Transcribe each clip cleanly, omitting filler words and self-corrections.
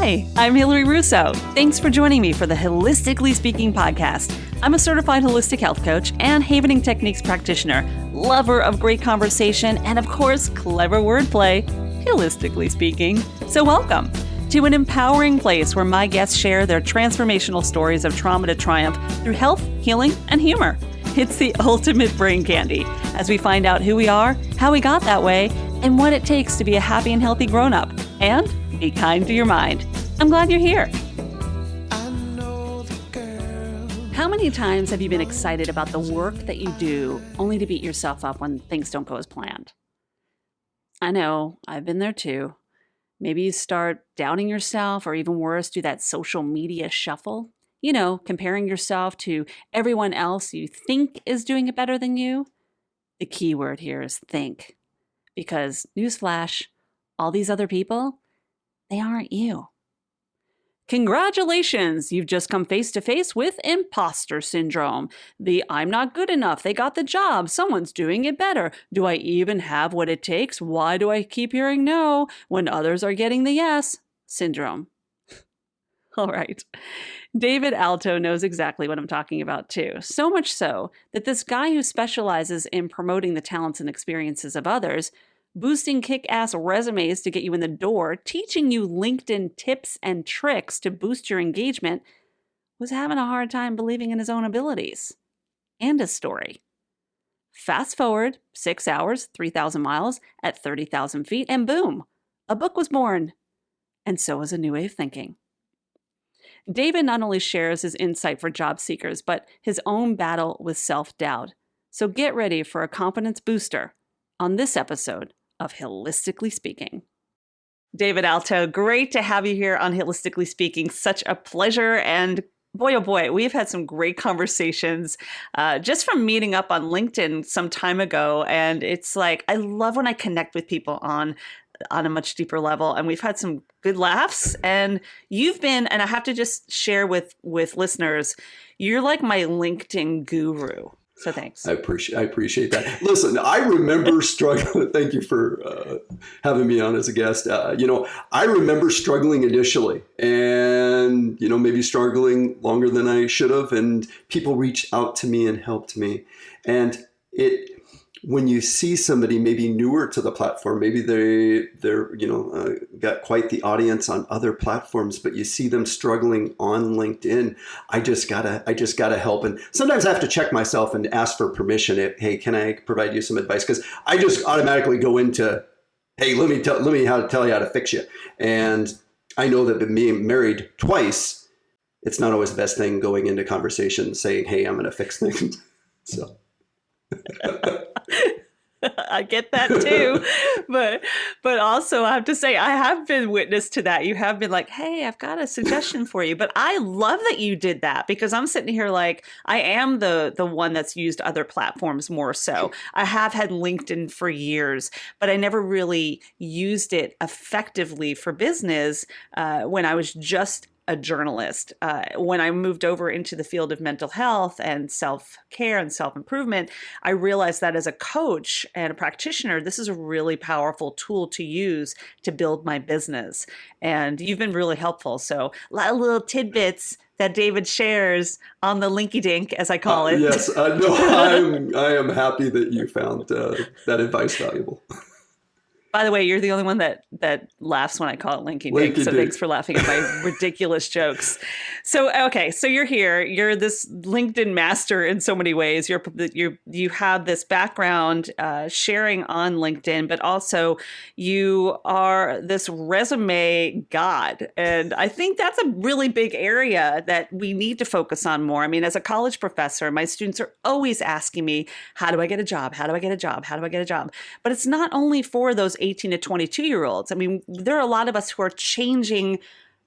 Hi, I'm Hilary Russo. Thanks for joining me for the HIListically Speaking Podcast. I'm a certified holistic health coach and Havening Techniques practitioner, lover of great conversation, and of course, clever wordplay, HIListically speaking. So welcome to an empowering place where my guests share their transformational stories of trauma to triumph through health, healing, and humor. It's the ultimate brain candy as we find out who we are, how we got that way, and what it takes to be a happy and healthy grown-up. And be kind to your mind. I'm glad you're here. How many times have you been excited about the work that you do only to beat yourself up when things don't go as planned? I know, I've been there too. Maybe you start doubting yourself, or even worse, do that social media shuffle. You know, comparing yourself to everyone else you think is doing it better than you. The key word here is think. Because, newsflash, all these other people, they aren't you. Congratulations! You've just come face to face with Imposter Syndrome. The I'm not good enough, they got the job, someone's doing it better. Do I even have what it takes? Why do I keep hearing no when others are getting the yes? Syndrome. All right. David Alto knows exactly what I'm talking about too. So much so that this guy who specializes in promoting the talents and experiences of others, boosting kick-ass resumes to get you in the door, teaching you LinkedIn tips and tricks to boost your engagement, was having a hard time believing in his own abilities and his story. Fast forward 6 hours, 3,000 miles at 30,000 feet, and boom, a book was born. And so was a new way of thinking. David not only shares his insight for job seekers, but his own battle with self-doubt. So get ready for a confidence booster on this episode of HIListically Speaking. David Alto, great to have you here on HIListically Speaking. Such a pleasure. And boy, oh boy, we've had some great conversations just from meeting up on LinkedIn some time ago. And it's like, I love when I connect with people on a much deeper level. And we've had some good laughs. And you've been, and I have to just share with listeners, you're like my LinkedIn guru. So thanks. I appreciate that. Listen, I remember struggling. Thank you for having me on as a guest. I remember struggling initially and, maybe struggling longer than I should have. And people reached out to me and helped me. And when you see somebody maybe newer to the platform, maybe they're got quite the audience on other platforms, but you see them struggling on LinkedIn, I just gotta help. And sometimes I have to check myself and ask for permission. Hey, can I provide you some advice? Because I just automatically go into, hey, let me tell you how to fix you. And I know that being married twice, it's not always the best thing going into conversations saying, hey, I'm going to fix things. So. I get that too, but also I have to say I have been witness to that. You have been like, hey, I've got a suggestion for you. But I love that you did that, because I'm sitting here like I am the one that's used other platforms more so. I have had LinkedIn for years, but I never really used it effectively for business when I was just a journalist. When I moved over into the field of mental health and self-care and self-improvement, I realized that as a coach and a practitioner, this is a really powerful tool to use to build my business. And you've been really helpful. So a lot of little tidbits that David shares on the linky dink, as I call it. Yes, no, I am happy that you found that advice valuable. By the way, you're the only one that laughs when I call it Linky Dink. So thanks for laughing at my ridiculous jokes. So, okay. So you're here. You're this LinkedIn master in so many ways. You have this background sharing on LinkedIn, but also you are this resume god. And I think that's a really big area that we need to focus on more. I mean, as a college professor, my students are always asking me, how do I get a job? How do I get a job? How do I get a job? But it's not only for those 18 to 22-year-olds. I mean, there are a lot of us who are changing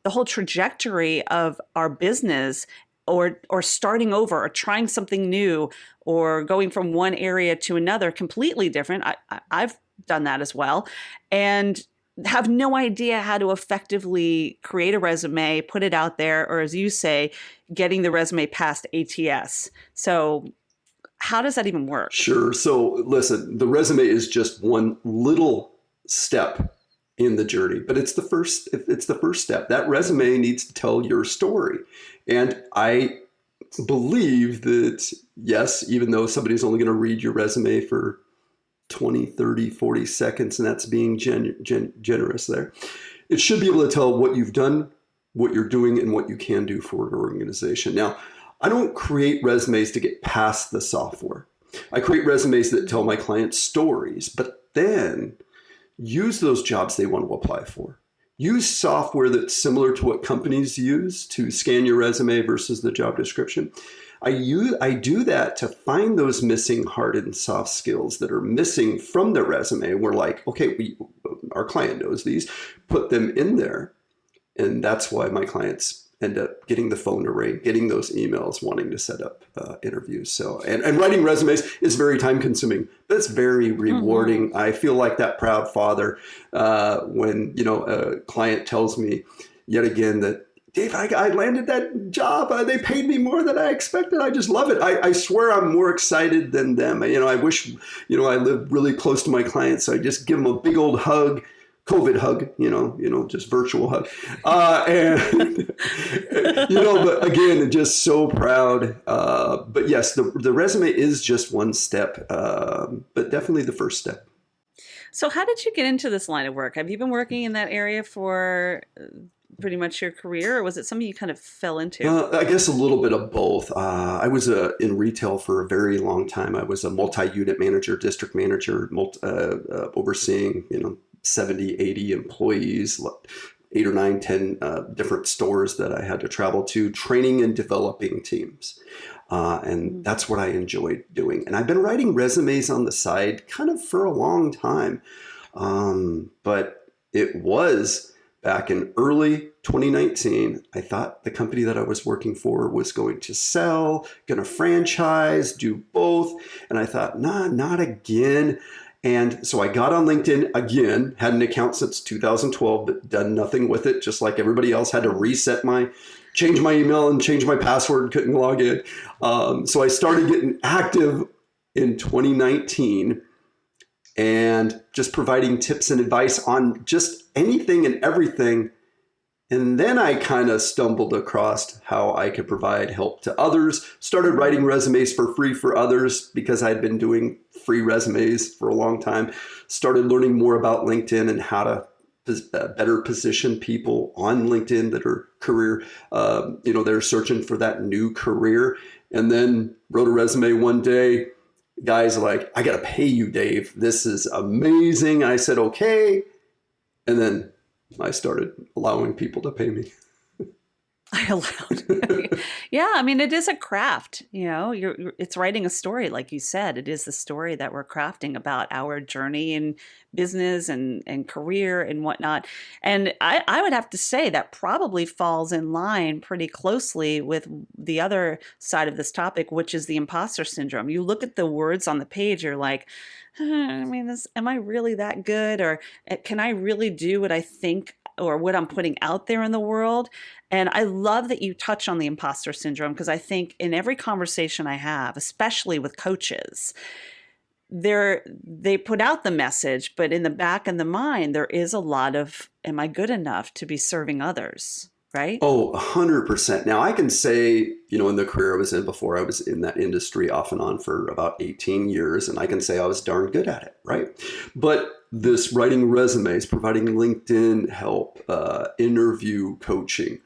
the whole trajectory of our business or starting over or trying something new or going from one area to another completely different. I've done that as well. And have no idea how to effectively create a resume, put it out there, or as you say, getting the resume past ATS. So how does that even work? Sure. So listen, the resume is just one little step in the journey, but it's the first step. That resume needs to tell your story. And I believe that, yes, even though somebody's only going to read your resume for 20, 30, 40 seconds, and that's being generous there, it should be able to tell what you've done, what you're doing, and what you can do for an organization. Now, I don't create resumes to get past the software. I create resumes that tell my clients stories, but then use those jobs they want to apply for. Use software that's similar to what companies use to scan your resume versus the job description. I do that to find those missing hard and soft skills that are missing from the resume. We're like, okay, our client knows these, put them in there. And that's why my clients end up getting the phone to ring, getting those emails, wanting to set up interviews. So, and writing resumes is very time consuming, but it's very rewarding. Mm-hmm. I feel like that proud father when, a client tells me yet again that, Dave, I landed that job. They paid me more than I expected. I just love it. I swear I'm more excited than them. I wish, I lived really close to my clients. So I just give them a big old hug. COVID hug, just virtual hug. But again, just so proud. But yes, the resume is just one step, but definitely the first step. So how did you get into this line of work? Have you been working in that area for pretty much your career, or was it something you kind of fell into? I guess a little bit of both. I was in retail for a very long time. I was a multi-unit manager, district manager, overseeing, 70, 80 employees, 8 or 9, 10 different stores that I had to travel to, training and developing teams. And that's what I enjoyed doing. And I've been writing resumes on the side kind of for a long time. But it was back in early 2019, I thought the company that I was working for was going to sell, going to franchise, do both. And I thought, nah, not again. And so I got on LinkedIn again, had an account since 2012, but done nothing with it. Just like everybody else, had to change my email and change my password, couldn't log in. So I started getting active in 2019 and just providing tips and advice on just anything and everything. And then I kind of stumbled across how I could provide help to others, started writing resumes for free for others because I'd been doing free resumes for a long time, started learning more about LinkedIn and how to better position people on LinkedIn that are they're searching for that new career. And then wrote a resume one day. Guys are like, I got to pay you, Dave. This is amazing. I said, okay. And then I started allowing people to pay me. I allowed. Yeah, I mean, it is a craft. It's writing a story, like you said. It is the story that we're crafting about our journey in business and career and whatnot. And I would have to say that probably falls in line pretty closely with the other side of this topic, which is the imposter syndrome. You look at the words on the page, you're like, am I really that good? Or can I really do what I think or what I'm putting out there in the world? And I love that you touch on the imposter syndrome, because I think in every conversation I have, especially with coaches, they put out the message, but in the back of the mind, there is a lot of, am I good enough to be serving others? Right? Oh, 100%. Now I can say, in the career I was in before, I was in that industry off and on for about 18 years, and I can say I was darn good at it, right? But this writing resumes, providing LinkedIn help, interview coaching,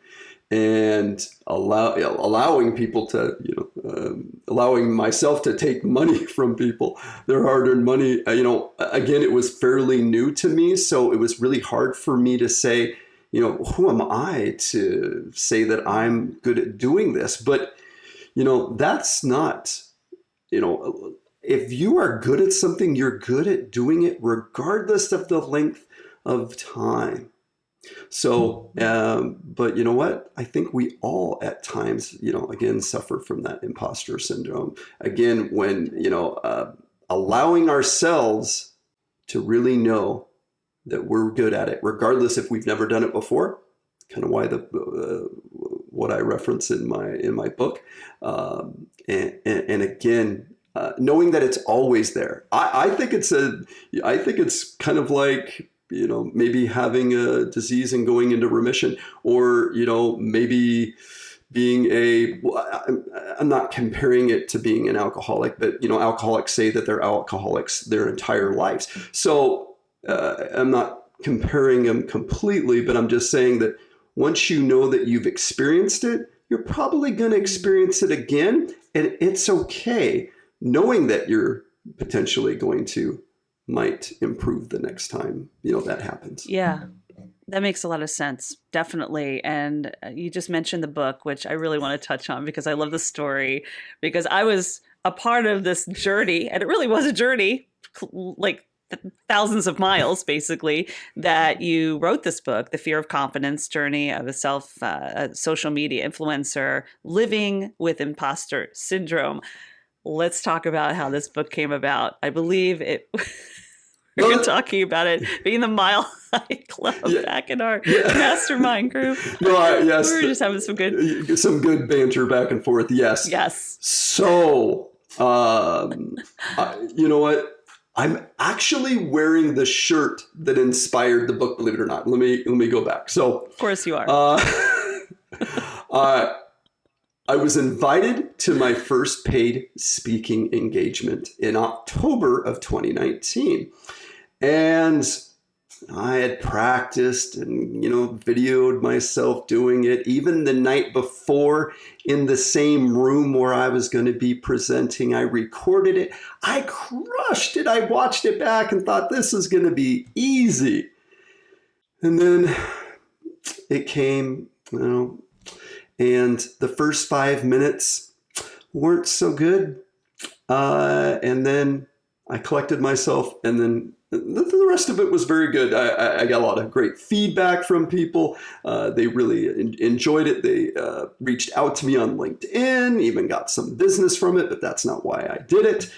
and allowing people to, allowing myself to take money from people, their hard-earned money, again, it was fairly new to me, so it was really hard for me to say, who am I to say that I'm good at doing this? But, that's not, if you are good at something, you're good at doing it regardless of the length of time. So, but you know what? I think we all at times, again, suffer from that imposter syndrome. Again, when, allowing ourselves to really know that we're good at it, regardless if we've never done it before. Kind of why what I reference in my book, and again, knowing that it's always there. I think it's kind of like maybe having a disease and going into remission, or, maybe being I'm not comparing it to being an alcoholic, but, alcoholics say that they're alcoholics their entire lives. So I'm not comparing them completely, but I'm just saying that once you know that you've experienced it, you're probably going to experience it again. And it's okay knowing that you're potentially going to might improve the next time, that happens. Yeah, that makes a lot of sense. Definitely. And you just mentioned the book, which I really want to touch on because I love the story, because I was a part of this journey, and it really was a journey, like thousands of miles, basically, that you wrote this book, The Fear of Confidence Journey of a Social Media Influencer Living with Imposter Syndrome. Let's talk about how this book came about. I believe we're talking about it being the Mile High Club back in our mastermind group. Yes. We were just having some good banter back and forth. Yes. Yes. So, you know what? I'm actually wearing the shirt that inspired the book, believe it or not. Let me go back. So, of course you are. I was invited to my first paid speaking engagement in October of 2019. And I had practiced and, videoed myself doing it even the night before in the same room where I was going to be presenting. I recorded it. I crushed it. I watched it back and thought this is going to be easy. And then it came, and the first 5 minutes weren't so good. And then I collected myself, and then the rest of it was very good. I got a lot of great feedback from people. They really enjoyed it. They reached out to me on LinkedIn, even got some business from it, but that's not why I did it.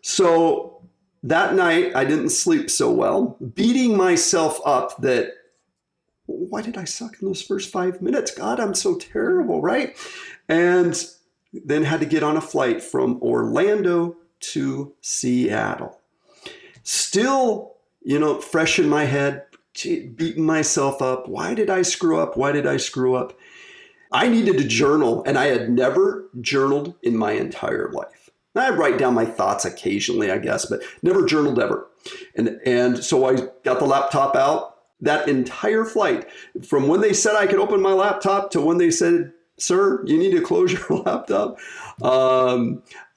So that night I didn't sleep so well, beating myself up that, why did I suck in those first 5 minutes? God, I'm so terrible, right? And then had to get on a flight from Orlando to Seattle. Still, fresh in my head, beating myself up. Why did I screw up? Why did I screw up? I needed to journal, and I had never journaled in my entire life. I write down my thoughts occasionally, I guess, but never journaled ever. And so I got the laptop out. That entire flight, from when they said I could open my laptop to when they said, sir, you need to close your laptop,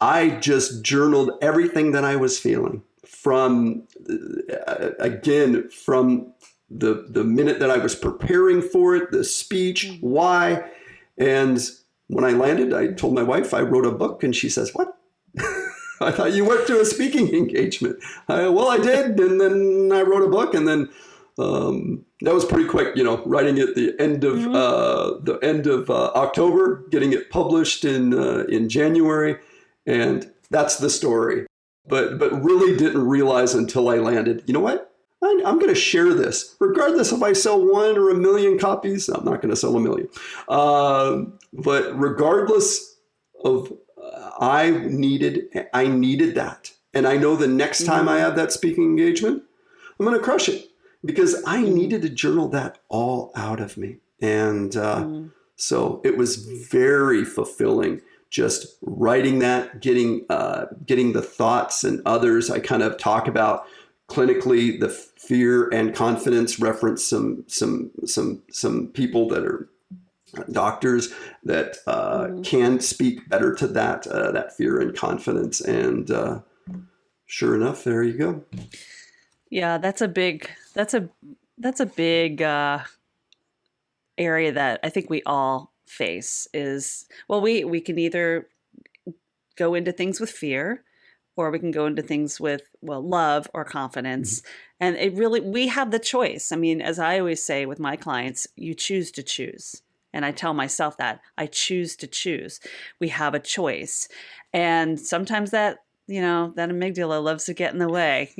I just journaled everything that I was feeling. From the minute that I was preparing for it, the speech, why. And when I landed, I told my wife I wrote a book, and she says, what? I thought you went to a speaking engagement. Well, I did. And then I wrote a book, and then that was pretty quick, writing it the end of October, getting it published in January. And that's the story. But really didn't realize until I landed, you know what? I'm going to share this, regardless if I sell 1 or 1 million copies. I'm not going to sell 1 million. But regardless of, I needed that. And I know the next time I have that speaking engagement, I'm going to crush it, because I needed to journal that all out of me. And so it was very fulfilling. Just writing that, getting the thoughts and others. I kind of talk about clinically the fear and confidence, reference some people that are doctors that can speak better to that fear and confidence. And sure enough, there you go. Yeah, that's a big area that I think we all face. Is, well, we can either go into things with fear, or we can go into things with, love or confidence. And it really, we have the choice. I mean, as I always say with my clients, you choose to choose. And I tell myself that I choose to choose. We have a choice. And sometimes that amygdala loves to get in the way,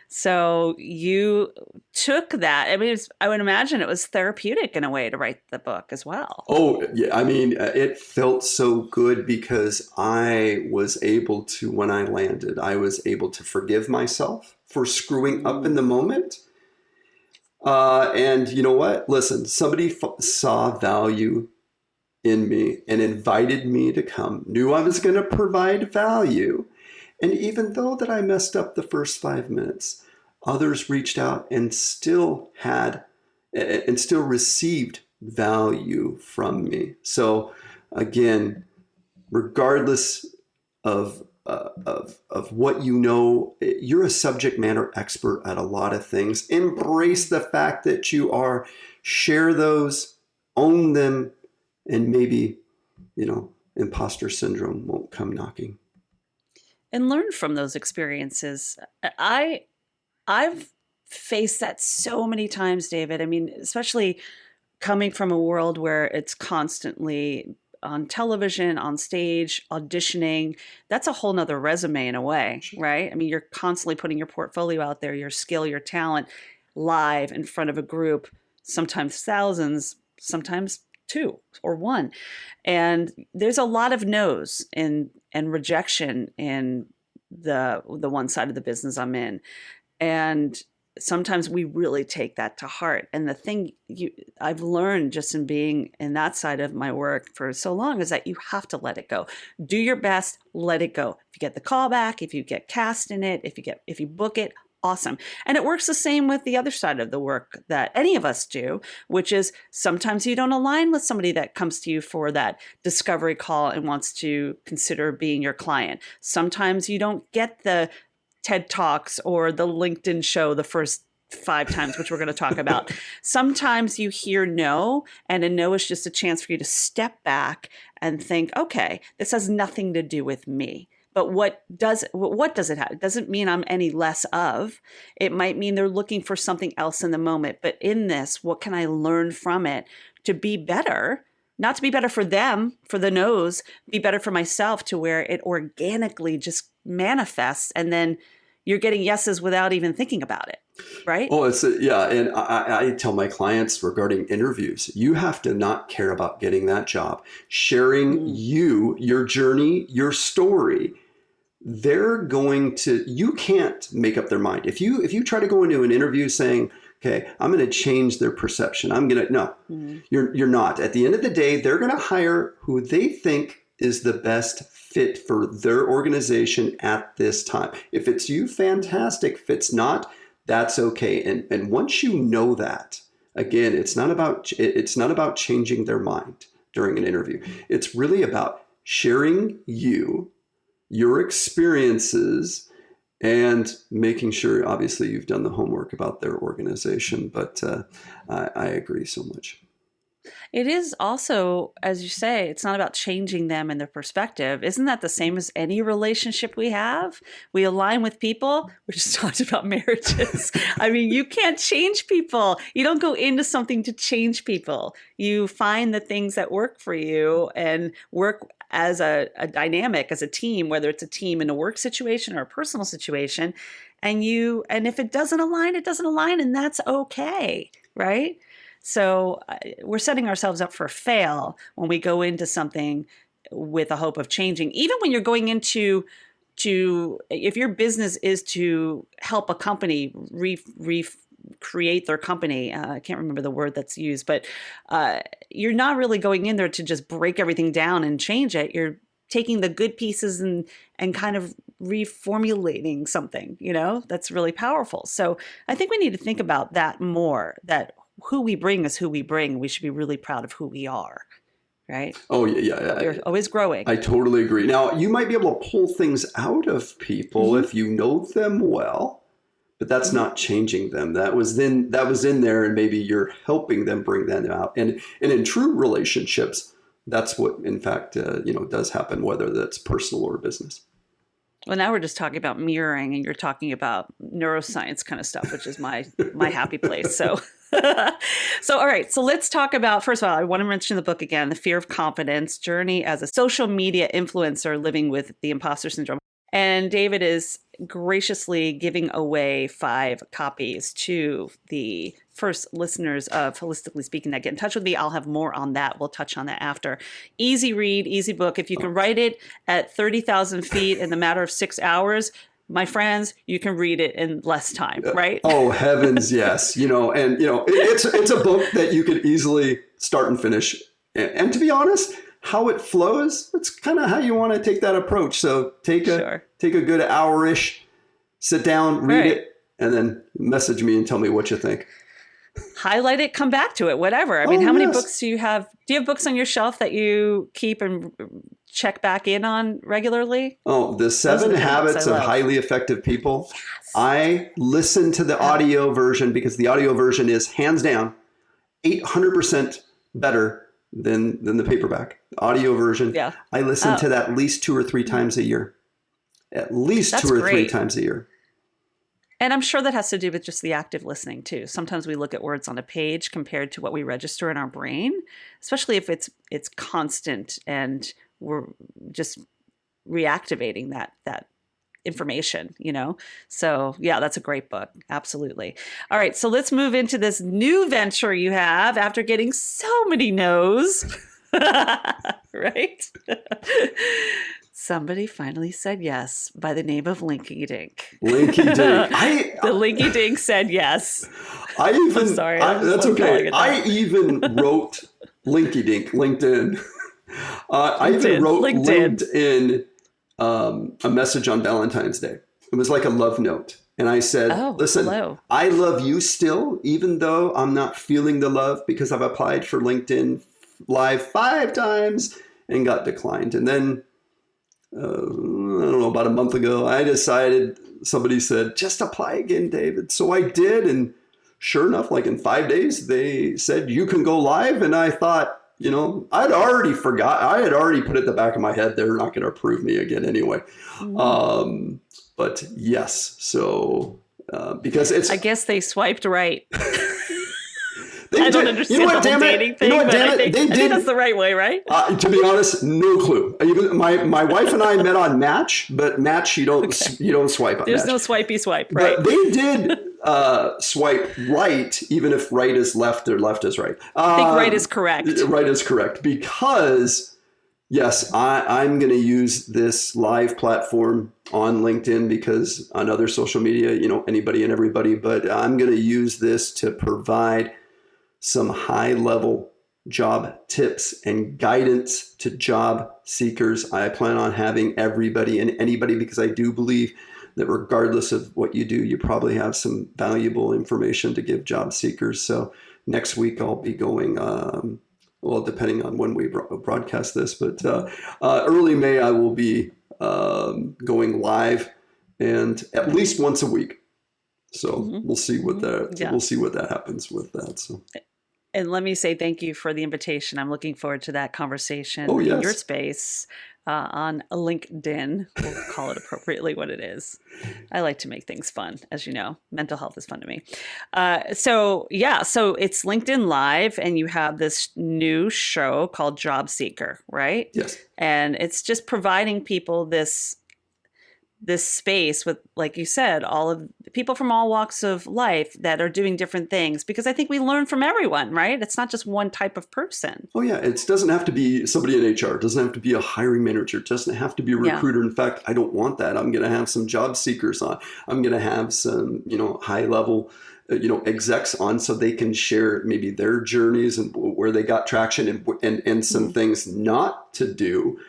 So you took that. I mean, I would imagine it was therapeutic in a way to write the book as well. Oh, yeah. I mean, it felt so good because I was able to, when I landed, I was able to forgive myself. for screwing up in the moment. And you know what? Listen, somebody saw value in me and invited me to come, knew I was going to provide value. And even though that I messed up the first 5 minutes, others reached out and still received value from me. So again, regardless of what you know, you're a subject matter expert at a lot of things. Embrace the fact that you are. Share those, own them, and maybe, imposter syndrome won't come knocking. And learn from those experiences. I've faced that so many times, David. I mean, especially coming from a world where it's constantly on television, on stage, auditioning. That's a whole nother resume in a way, right? I mean, you're constantly putting your portfolio out there, your skill, your talent, live in front of a group, sometimes thousands, sometimes 2 or 1. And there's a lot of no's and rejection in the one side of the business I'm in. And sometimes we really take that to heart. And the thing I've learned just in being in that side of my work for so long is that you have to let it go. Do your best, let it go. If you get the call back, if you get cast in it, if you book it, awesome. And it works the same with the other side of the work that any of us do, which is sometimes you don't align with somebody that comes to you for that discovery call and wants to consider being your client. Sometimes you don't get the TED Talks or the LinkedIn show the first 5 times, which we're going to talk about. Sometimes you hear no, and a no is just a chance for you to step back and think, okay, this has nothing to do with me. But what does it have? It doesn't mean I'm any less of. It might mean they're looking for something else in the moment. But in this, what can I learn from it to be better? Not to be better for them, for the no's, be better for myself, to where it organically just manifests, and then you're getting yeses without even thinking about it, right? Oh, yeah. And I tell my clients regarding interviews, you have to not care about getting that job. Sharing your journey, your story, you can't make up their mind. If you try to go into an interview saying, okay, I'm going to change their perception, you're not. At the end of the day, they're going to hire who they think is the best fit for their organization at this time. If it's you, fantastic. If it's not, that's okay. And once you know that, again, it's not about changing their mind during an interview. It's really about sharing your experiences, and making sure, obviously, you've done the homework about their organization. But I agree so much. It is also, as you say, it's not about changing them and their perspective. Isn't that the same as any relationship we have? We align with people. We just talked about marriages. I mean, you can't change people. You don't go into something to change people. You find the things that work for you and work as a dynamic, as a team, whether it's a team in a work situation or a personal situation. And if it doesn't align, it doesn't align, and that's okay, right? So we're setting ourselves up for a fail when we go into something with a hope of changing. Even when you're going into, if your business is to help a company recreate their company, I can't remember the word that's used, but you're not really going in there to just break everything down and change it. You're taking the good pieces and kind of reformulating something, that's really powerful. So I think we need to think about that more, that who we bring is who we bring. We should be really proud of who we are, right? Oh, yeah. We're always growing. I totally agree. Now, you might be able to pull things out of people if you know them well, but that's not changing them. That was in there, and maybe you're helping them bring that out. And in true relationships, that's what, in fact, does happen, whether that's personal or business. Well, now we're just talking about mirroring, and you're talking about neuroscience kind of stuff, which is my happy place. So, all right. So let's talk about, first of all, I want to mention the book again, The Fear of Confidence: Journey as a Social Media Influencer Living with the Imposter Syndrome. And David is graciously giving away 5 copies to the first listeners of HIListically Speaking that get in touch with me. I'll have more on that. We'll touch on that after. Easy read, easy book. If you can write it at 30,000 feet in the matter of 6 hours, my friends, you can read it in less time, right? Oh, heavens, yes. It's a book that you could easily start and finish. And to be honest, how it flows, it's kind of how you want to take that approach. So take a good hour-ish, sit down, read it, and then message me and tell me what you think. Highlight it, come back to it, whatever. I mean, how many books do you have? Do you have books on your shelf that you keep and check back in on regularly? Oh, the 7 Habits of Highly Effective People. Yes. I listen to the audio version because the audio version is hands down 800% better than the paperback. The audio version. Yeah. I listen to that at least 2 or 3 times a year. At least That's 2 or 3 times a year. And I'm sure that has to do with just the active listening too. Sometimes we look at words on a page compared to what we register in our brain, especially if it's constant and we're just reactivating that information, So yeah, that's a great book. Absolutely. All right. So let's move into this new venture you have after getting so many no's, right? Somebody finally said yes by the name of Linky Dink. Linky Dink. The Linky Dink said yes. I'm sorry. That's okay. I even wrote Linky Dink, LinkedIn. I even wrote LinkedIn a message on Valentine's Day. It was like a love note. And I said, listen, hello. I love you still, even though I'm not feeling the love because I've applied for LinkedIn Live 5 times and got declined. And then I don't know, about a month ago, I decided, somebody said, just apply again, David. So I did. And sure enough, like in 5 days, they said, you can go live. And I thought, I'd already forgot. I had already put it in the back of my head. They're not going to approve me again anyway. Mm-hmm. But yes. So because I guess they swiped right. I don't understand the whole dating thing, but I think that's the right way, right? To be honest, no clue. Even my wife and I met on Match, but Match you don't swipe on. There's Match. No swipey swipe, right? But they did swipe right, even if right is left or left is right. I think right is correct. Right is correct because yes, I'm going to use this live platform on LinkedIn because on other social media, anybody and everybody, but I'm going to use this to provide some high-level job tips and guidance to job seekers. I plan on having everybody and anybody because I do believe that regardless of what you do, you probably have some valuable information to give job seekers. So next week I'll be going, depending on when we broadcast this, but early May I will be going live and at least once a week. So we'll see what we'll see what that happens with that. So. And let me say thank you for the invitation. I'm looking forward to that conversation in your space on LinkedIn. We'll call it appropriately what it is. I like to make things fun, as you know. Mental health is fun to me. So it's LinkedIn Live, and you have this new show called Job Seeker, right? Yes. And it's just providing people this space with, like you said, all of the people from all walks of life that are doing different things, because I think we learn from everyone, right? It's not just one type of person. Oh yeah. It doesn't have to be somebody in HR. It doesn't have to be a hiring manager. It doesn't have to be a recruiter. Yeah. In fact, I don't want that. I'm going to have some job seekers on. I'm going to have some, high level, execs on so they can share maybe their journeys and where they got traction and some things not to do.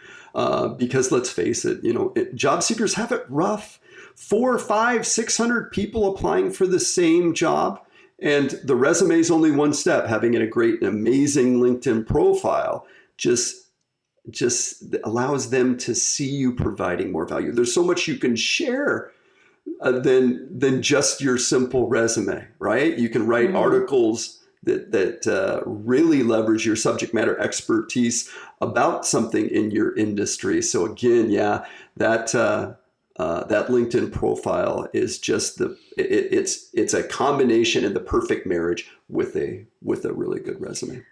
Because let's face it, job seekers have it rough. 400, 500, 600 people applying for the same job. And the resume is only one step. Having a great and amazing LinkedIn profile just allows them to see you providing more value. There's so much you can share than just your simple resume, right? You can write articles that really leverage your subject matter expertise about something in your industry. So again, that LinkedIn profile is just it's a combination and the perfect marriage with a really good resume.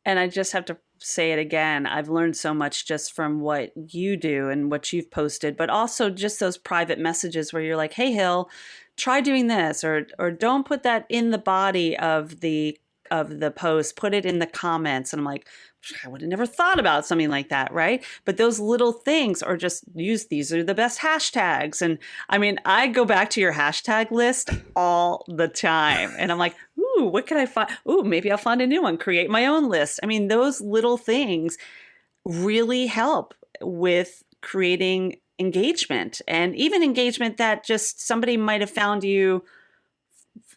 And I just have to say it again. I've learned so much just from what you do and what you've posted, but also just those private messages where you're like, hey, Hil, try doing this, or don't put that in the body of the of the post, put it in the comments. And I'm like, I would have never thought about something like that, right? But those little things, or just use these are the best hashtags. And I mean, I go back to your hashtag list all the time. And I'm like, ooh, what can I find? Ooh, maybe I'll find a new one, create my own list. I mean, those little things really help with creating engagement, and even engagement that just somebody might have found you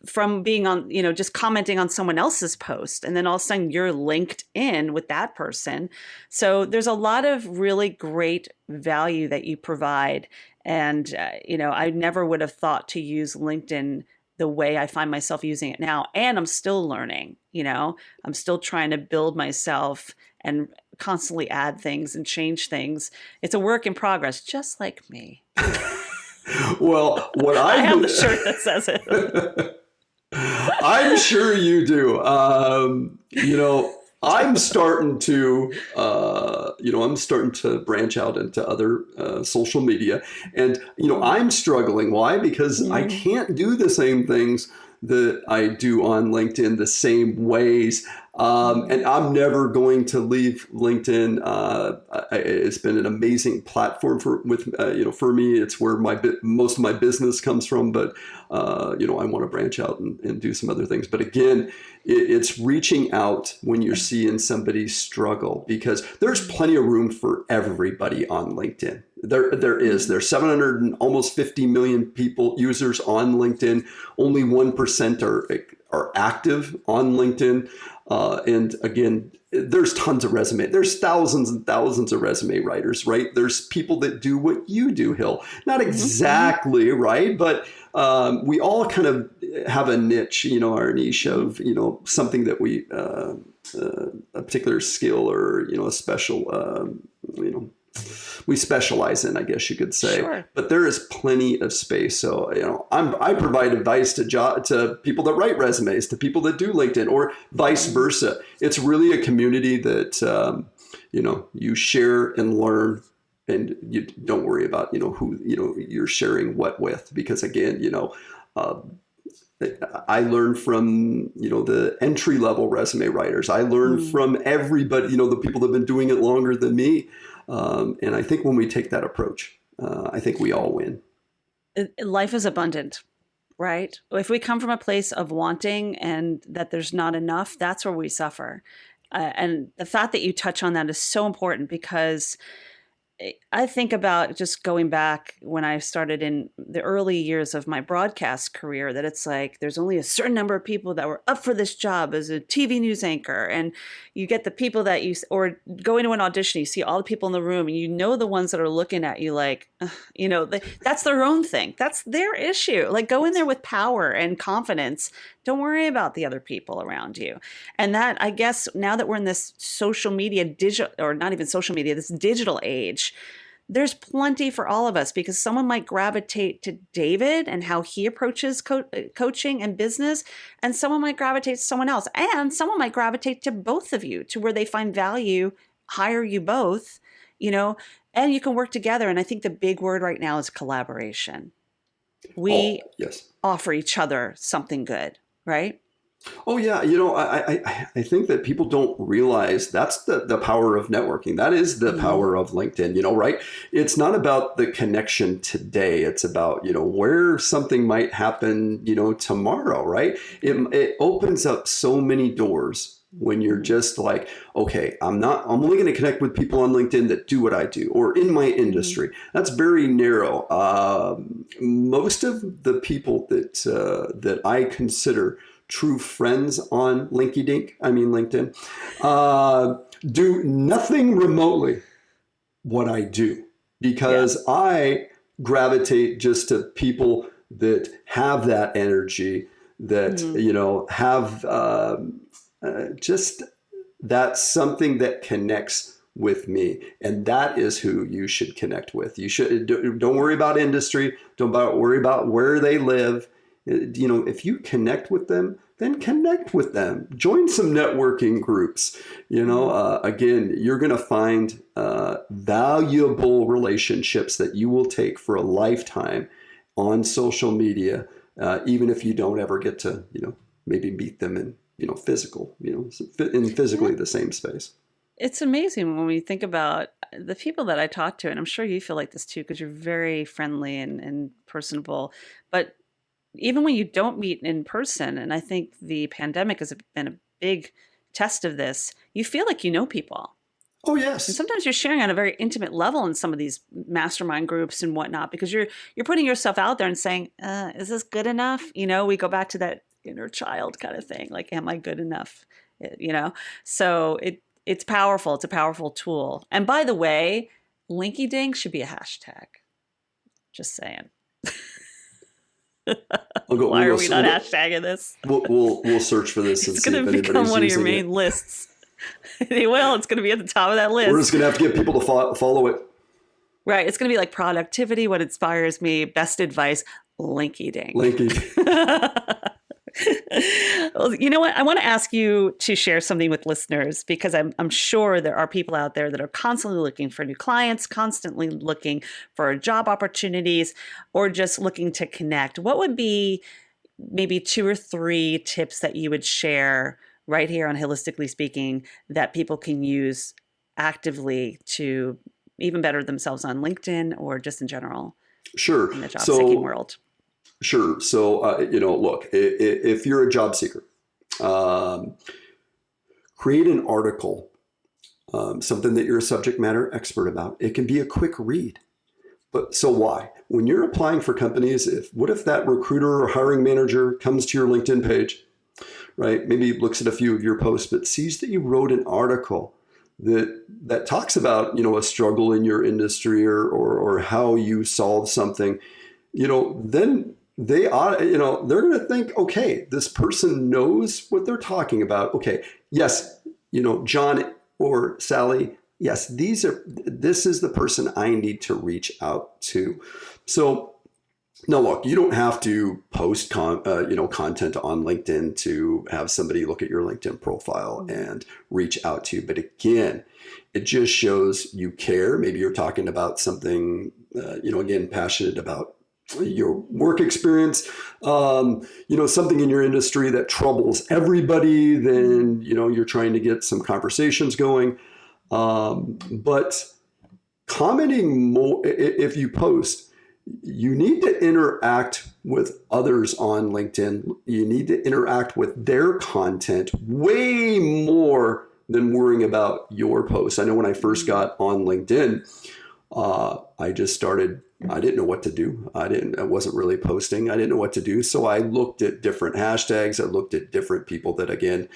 from being on, just commenting on someone else's post, and then all of a sudden you're linked in with that person. So there's a lot of really great value that you provide. And, I never would have thought to use LinkedIn the way I find myself using it now. And I'm still learning, I'm still trying to build myself and constantly add things and change things. It's a work in progress, just like me. Well, what I have the shirt that says it. I'm sure you do. I'm starting to, branch out into other social media, and I'm struggling. Why? Because I can't do the same things that I do on LinkedIn the same ways. And I'm never going to leave LinkedIn. It's been an amazing platform for me. It's where most of my business comes from. But I want to branch out and do some other things. But again, it's reaching out when you're seeing somebody struggle, because there's plenty of room for everybody on LinkedIn. There's 700 and almost 50 million users on LinkedIn. Only 1% are active on LinkedIn. And again, there's tons of resume. There's thousands and thousands of resume writers, right? There's people that do what you do, Hil. Not exactly, right? But we all kind of have a niche, our niche of, something that we, a particular skill or, a special, we specialize in, I guess you could say. Sure. But there is plenty of space. So, I provide advice to people that write resumes, to people that do LinkedIn, or vice versa. It's really a community that, you share and learn, and you don't worry about, who, you're sharing what with, because again, I learn from, the entry level resume writers. I learn from everybody, the people that have been doing it longer than me. And I think when we take that approach, I think we all win. Life is abundant, right? If we come from a place of wanting and that there's not enough, that's where we suffer. And the fact that you touch on that is so important, because I think about just going back when I started in the early years of my broadcast career, that it's like there's only a certain number of people that were up for this job as a TV news anchor. And you get the people that or go into an audition, you see all the people in the room, and the ones that are looking at you like, that's their own thing. That's their issue. Like, go in there with power and confidence. Don't worry about the other people around you. And that, I guess, now that we're in this social media, this digital age, there's plenty for all of us, because someone might gravitate to David and how he approaches coaching and business, and someone might gravitate to someone else, and someone might gravitate to both of you, to where they find value, hire you both, and you can work together. And I think the big word right now is collaboration. We offer each other something good, right? Oh, yeah. I think that people don't realize that's the power of networking. That is the power of LinkedIn, right? It's not about the connection today. It's about, where something might happen, tomorrow, right? It opens up so many doors when you're just like, okay, I'm only going to connect with people on LinkedIn that do what I do, or in my industry. That's very narrow. Most of the people that I consider true friends on LinkedIn, do nothing remotely what I do, because I gravitate just to people that have that energy, that, have just that's something that connects with me. And that is who you should connect with. You should, don't worry about industry. Don't worry about where they live. If you connect with them, then connect with them. Join some networking groups. Again, you're going to find valuable relationships that you will take for a lifetime on social media, even if you don't ever get to, maybe meet them in physical, in physically the same space. It's amazing when we think about the people that I talk to, and I'm sure you feel like this too, because you're very friendly and personable. But even when you don't meet in person, and I think the pandemic has been a big test of this, you feel like you know people. Oh, yes. And sometimes you're sharing on a very intimate level in some of these mastermind groups and whatnot, because you're putting yourself out there and saying, is this good enough? We go back to that inner child kind of thing. Like, am I good enough? So it's powerful. It's a powerful tool. And by the way, Linky Dink should be a hashtag. Just saying. Why are we not hashtagging this? We'll search for this. It's going to become one of your main lists. Well, it's going to be at the top of that list. We're just going to have to get people to follow it. Right. It's going to be like productivity, what inspires me, best advice, Linky Dink. Well, you know what? I want to ask you to share something with listeners, because I'm sure there are people out there that are constantly looking for new clients, constantly looking for job opportunities, or just looking to connect. What would be maybe 2 or 3 tips that you would share right here on Hilistically Speaking that people can use actively to even better themselves on LinkedIn or just in general? Sure. In the job seeking world. Sure. So, look, if you're a job seeker, create an article, something that you're a subject matter expert about. It can be a quick read. But so why? When you're applying for companies, what if that recruiter or hiring manager comes to your LinkedIn page, right? Maybe looks at a few of your posts, but sees that you wrote an article that talks about, a struggle in your industry or how you solve something, then they ought, they're going to think, okay, this person knows what they're talking about. Okay. Yes. John or Sally. Yes. This is the person I need to reach out to. So now look, you don't have to post content on LinkedIn to have somebody look at your LinkedIn profile and reach out to you. But again, it just shows you care. Maybe you're talking about something, again, passionate about your work experience, something in your industry that troubles everybody, then, you're trying to get some conversations going. But commenting more, if you post, you need to interact with others on LinkedIn. You need to interact with their content way more than worrying about your posts. I know when I first got on LinkedIn, I didn't know what to do. I wasn't really posting. I didn't know what to do. So I looked at different hashtags. I looked at different people that, again,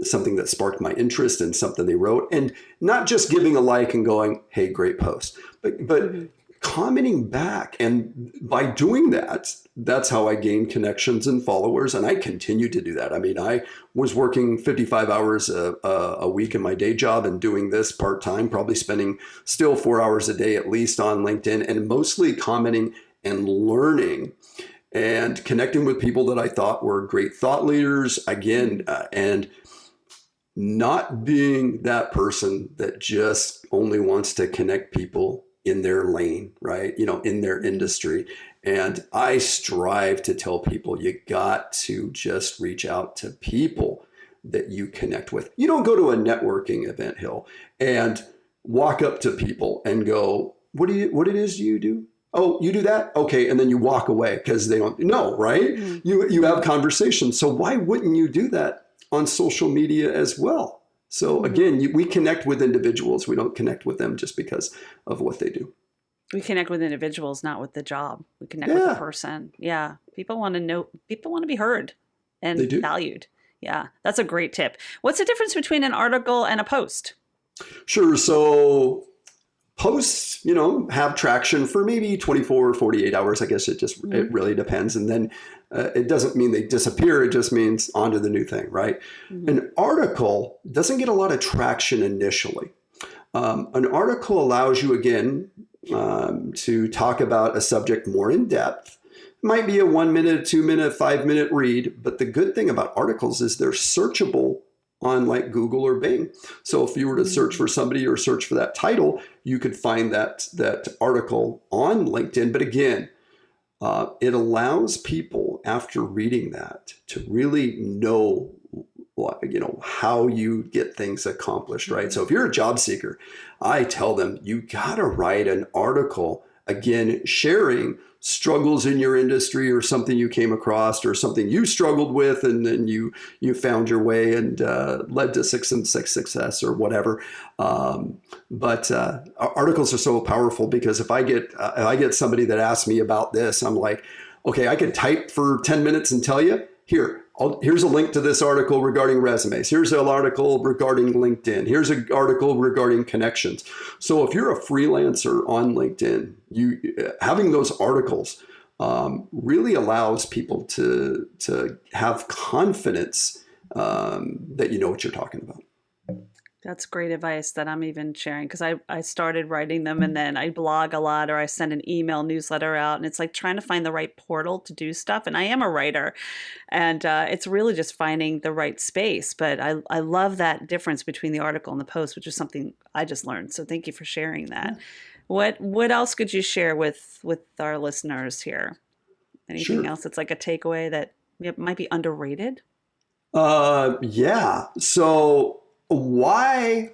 something that sparked my interest in something they wrote, and not just giving a like and going, hey, great post, but commenting back. And by doing that, that's how I gained connections and followers. And I continue to do that. I mean, I was working 55 hours a week in my day job and doing this part-time, probably spending still 4 hours a day at least on LinkedIn, and mostly commenting and learning and connecting with people that I thought were great thought leaders, again, and not being that person that just only wants to connect people in their lane, right? In their industry. And I strive to tell people, you got to just reach out to people that you connect with. You don't go to a networking event, Hill, and walk up to people and go, what it is you do? Oh, you do that? Okay. And then you walk away because they don't know, right? Mm-hmm. You have conversations. So why wouldn't you do that on social media as well? So again, we connect with individuals. We don't connect with them just because of what they do. We connect with individuals, not with the job. We connect with the person. Yeah. People want to know, people want to be heard and valued. Yeah. That's a great tip. What's the difference between an article and a post? Sure. So posts, have traction for maybe 24 or 48 hours. I guess it really depends. And then it doesn't mean they disappear. It just means on to the new thing, right? Mm-hmm. An article doesn't get a lot of traction initially. An article allows you, again, to talk about a subject more in depth. It might be a 1 minute, 2 minute, 5 minute read. But the good thing about articles is they're searchable on like Google or Bing. So if you were to search for somebody or search for that title, you could find that article on LinkedIn. But again, it allows people after reading that to really know how you get things accomplished, right? So if you're a job seeker, I tell them you got to write an article, again, sharing struggles in your industry or something you came across or something you struggled with and then you found your way and led to success or whatever. But articles are so powerful because if I get somebody that asks me about this, I'm like, okay, I could type for 10 minutes and tell you, here's a link to this article regarding resumes. Here's an article regarding LinkedIn. Here's an article regarding connections. So if you're a freelancer on LinkedIn, having those articles really allows people to have confidence that you know what you're talking about. That's great advice that I'm even sharing because I started writing them and then I blog a lot or I send an email newsletter out and it's like trying to find the right portal to do stuff. And I am a writer and it's really just finding the right space. But I love that difference between the article and the post, which is something I just learned. So thank you for sharing that. What else could you share with our listeners here? Anything else that's like a takeaway that might be underrated? Yeah. So why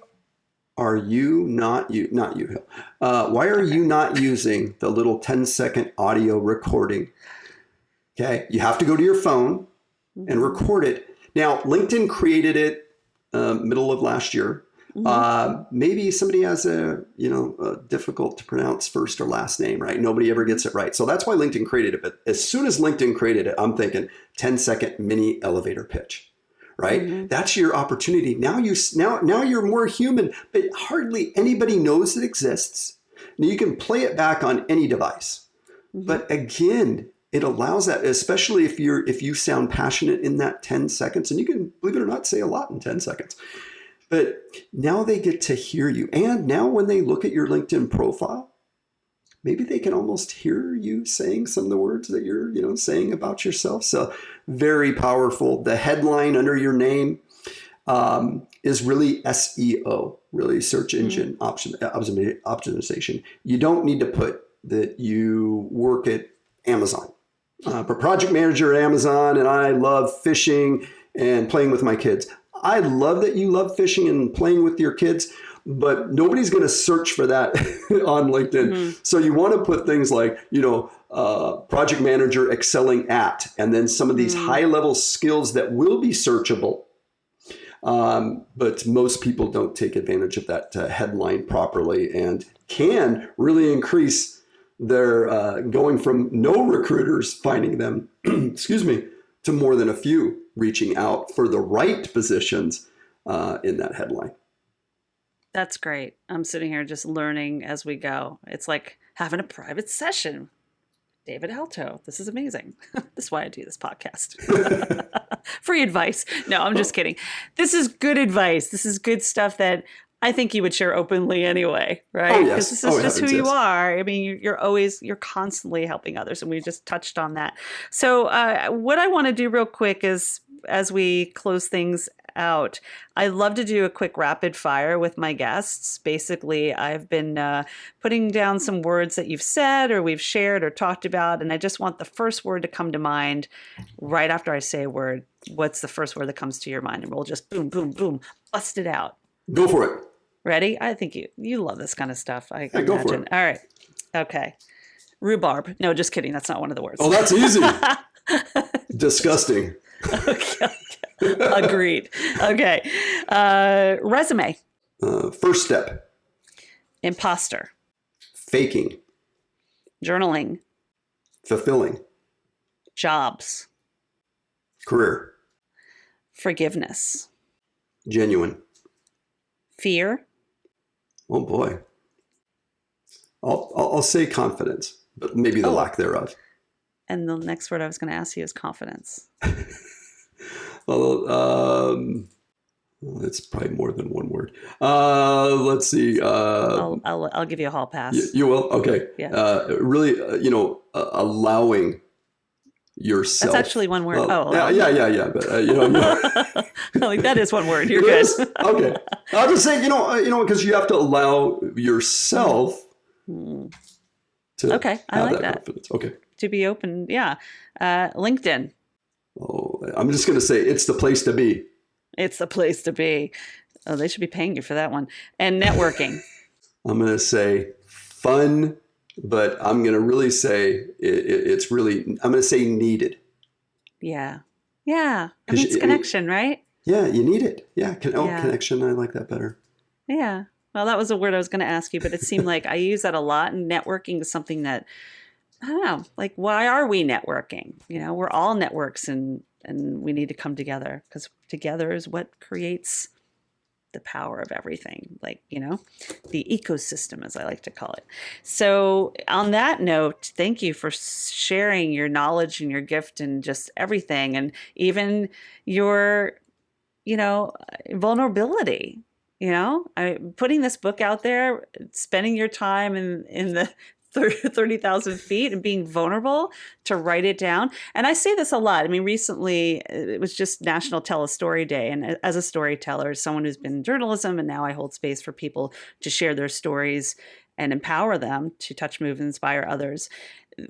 are you not why are you not using the little 10-second audio recording? Okay. You have to go to your phone and record it. Now, LinkedIn created it middle of last year. Maybe somebody has a difficult to pronounce first or last name, right? Nobody ever gets it right. So that's why LinkedIn created it. But as soon as LinkedIn created it, I'm thinking 10-second mini elevator pitch. Right? That's your opportunity. Now you're more human, but hardly anybody knows it exists. Now you can play it back on any device. But again, it allows that, especially if you sound passionate in that 10 seconds, and you can, believe it or not, say a lot in 10 seconds. But now they get to hear you. And now when they look at your LinkedIn profile, maybe they can almost hear you saying some of the words that you're, saying about yourself. So very powerful. The headline under your name is really SEO, really search engine optimization. You don't need to put that you work at Amazon. For project manager at Amazon, and I love fishing and playing with my kids. I love that you love fishing and playing with your kids, but nobody's going to search for that on LinkedIn. So you want to put things like, project manager excelling at, and then some of these high level skills that will be searchable. But most people don't take advantage of that headline properly and can really increase their going from no recruiters finding them, to more than a few reaching out for the right positions in that headline. That's great. I'm sitting here just learning as we go. It's like having a private session. David Alto. This is amazing. This is why I do this podcast. Free advice. No, I'm just kidding. This is good advice. This is good stuff that I think you would share openly anyway, right? Oh, yes. Because this is just who you are. I mean, you're constantly helping others, and we just touched on that. So what I want to do real quick is, as we close things out, I love to do a quick rapid fire with my guests. Basically, I've been putting down some words that you've said or we've shared or talked about, and I just want the first word to come to mind right after I say a word. What's the first word that comes to your mind? And we'll just boom, boom, boom, bust it out. Go for it. Ready? I think you love this kind of stuff. I imagine. Go for it. All right. Okay. Rhubarb. No, just kidding. That's not one of the words. Oh, that's easy. Disgusting. Okay. Agreed. Okay. Resume. First step. Imposter. Faking. Journaling. Fulfilling. Jobs. Career. Forgiveness. Genuine. Fear. Oh boy. I'll say confidence, but maybe the lack thereof. And the next word I was going to ask you is confidence. Well, it's probably more than one word. Let's see. I'll give you a hall pass. You will? Okay. Yeah. Really, allowing yourself. That's actually one word. Yeah. But like that is one word. You're good. Is? Okay. I'll just say, because you have to allow yourself to I have like that. confidence. Okay. to be open. Yeah. LinkedIn. Oh, I'm just going to say it's the place to be. It's the place to be. Oh, they should be paying you for that one. And networking. I'm going to say fun, but I'm going to really say it's really, I'm going to say needed. Yeah. Yeah. I mean, it's connection, right? Yeah, you need it. Yeah. Connection. I like that better. Yeah. Well, that was a word I was going to ask you, but it seemed like I use that a lot. And networking is something that, I don't know, like, why are we networking? You know, we're all networks and we need to come together because together is what creates the power of everything, like, you know, the ecosystem, as I like to call it. So on that note, thank you for sharing your knowledge and your gift and just everything. And even your, you know, vulnerability, you know, putting this book out there, spending your time in the 30,000 feet and being vulnerable to write it down. And I say this a lot. I mean, recently it was just National Tell a Story Day. And as a storyteller, as someone who's been in journalism, and now I hold space for people to share their stories and empower them to touch, move, and inspire others.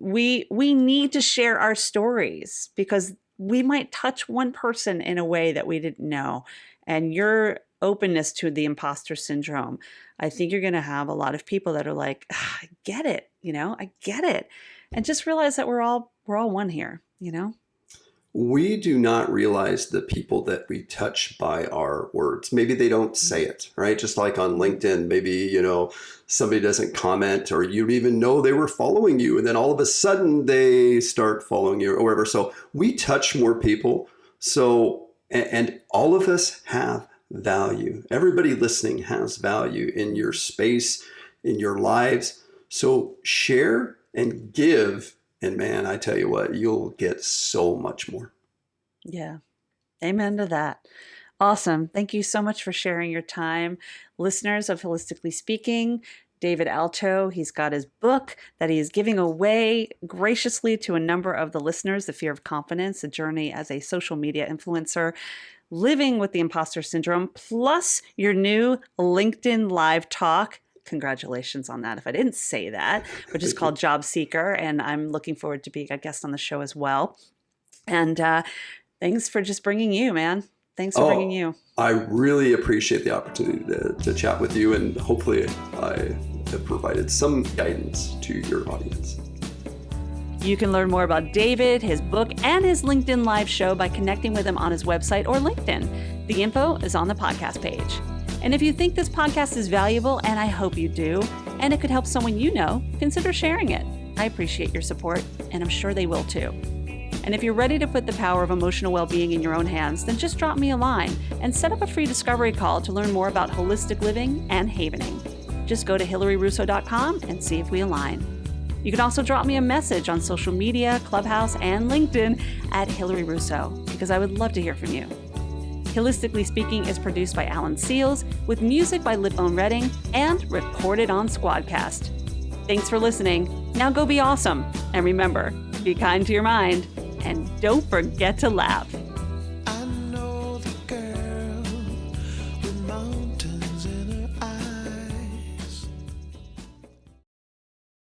We need to share our stories because we might touch one person in a way that we didn't know. And your openness to the imposter syndrome, I think you're going to have a lot of people that are like, I get it, you know, I get it. And just realize that we're all one here, you know? We do not realize the people that we touch by our words. Maybe they don't say it, right? Just like on LinkedIn, maybe, you know, somebody doesn't comment or you don't even know they were following you. And then all of a sudden they start following you or whatever. So we touch more people. So, and all of us have value. Everybody listening has value in your space, in your lives. So share and give. And man, I tell you what, you'll get so much more. Yeah. Amen to that. Awesome. Thank you so much for sharing your time. Listeners of Holistically Speaking, David Alto, he's got his book that he is giving away graciously to a number of the listeners, The Fear of Confidence, a journey as a social media influencer, living with the imposter syndrome, plus your new LinkedIn Live Talk. Congratulations on that. If I didn't say that, which is called Job Seeker. And I'm looking forward to being a guest on the show as well. And thanks for just bringing you, man. Thanks for bringing you. I really appreciate the opportunity to chat with you. And hopefully I have provided some guidance to your audience. You can learn more about David, his book, and his LinkedIn Live show by connecting with him on his website or LinkedIn. The info is on the podcast page. And if you think this podcast is valuable, and I hope you do, and it could help someone you know, consider sharing it. I appreciate your support, and I'm sure they will too. And if you're ready to put the power of emotional well-being in your own hands, then just drop me a line and set up a free discovery call to learn more about holistic living and havening. Just go to hilaryrusso.com and see if we align. You can also drop me a message on social media, Clubhouse, and LinkedIn at Hilary Russo, because I would love to hear from you. Hilistically Speaking is produced by Alan Seals, with music by Lipbone Redding, and recorded on Squadcast. Thanks for listening. Now go be awesome. And remember, be kind to your mind, and don't forget to laugh. I know the girl with